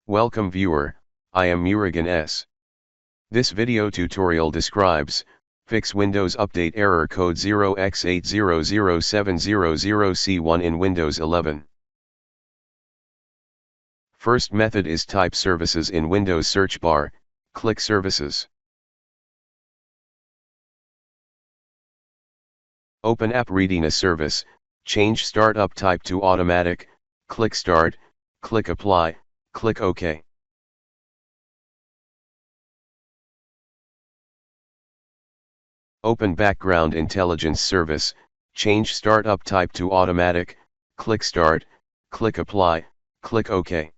Welcome viewer, I am Murugan S. This video tutorial describes, fix Windows Update error code 0x800700c1 in Windows 11. First method is type services in Windows search bar, click services. Open App Readiness Service, change startup type to automatic, click Start, click Apply, click OK. Open Background Intelligence Service, change startup type to automatic, click Start, click Apply, click OK.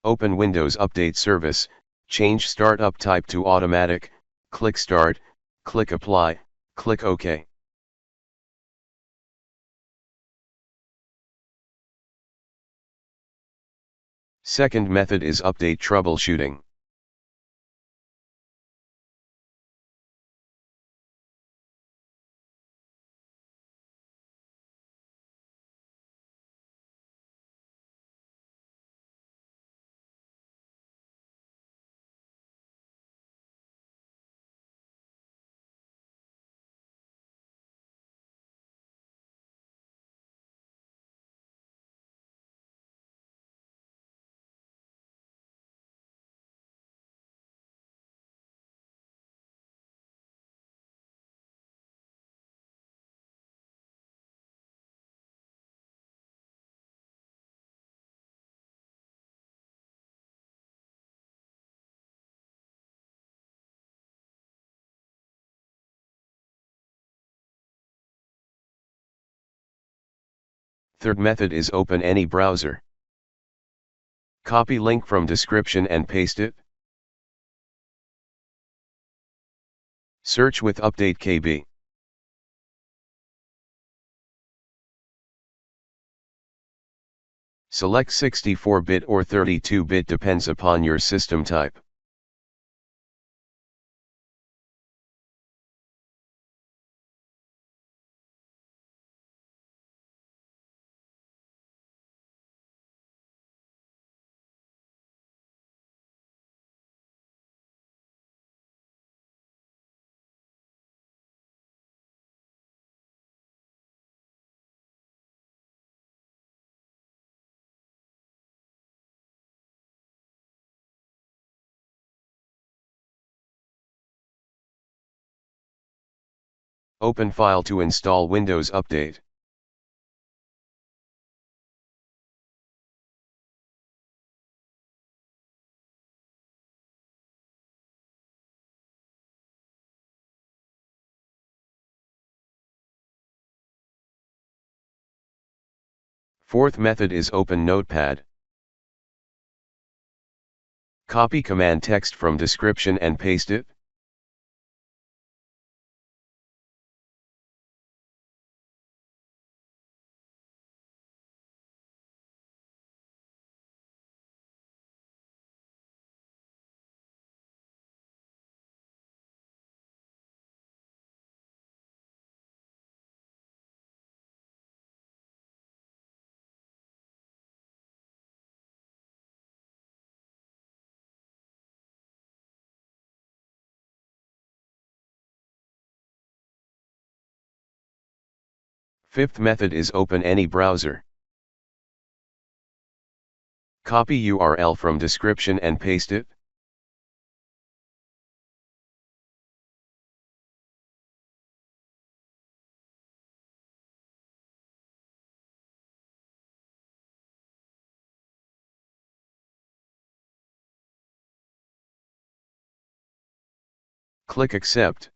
Open Windows Update Service, change startup type to automatic, click Start, click Apply, click OK. Second method is Update Troubleshooting. Third method is open any browser. Copy link from description and paste it. Search with update KB. Select 64-bit or 32-bit depends upon your system type. Open File to install Windows Update. Fourth method is open Notepad. Copy command text from description and paste it. Fifth method is open any browser. Copy URL from description and paste it. Click Accept.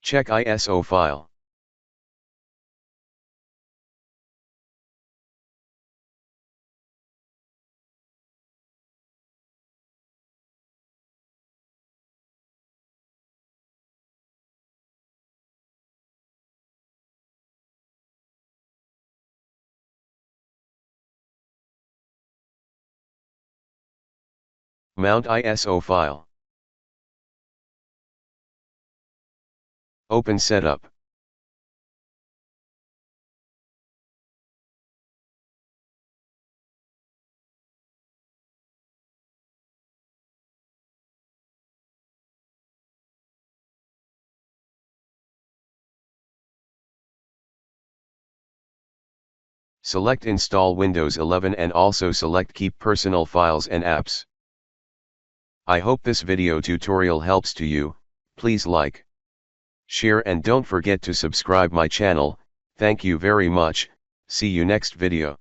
Check ISO file. Mount ISO file. Open Setup. Select Install Windows 11 and also select Keep Personal Files and Apps. I hope this video tutorial helps to you. Please like, share and don't forget to subscribe my channel. Thank you very much. See you next video.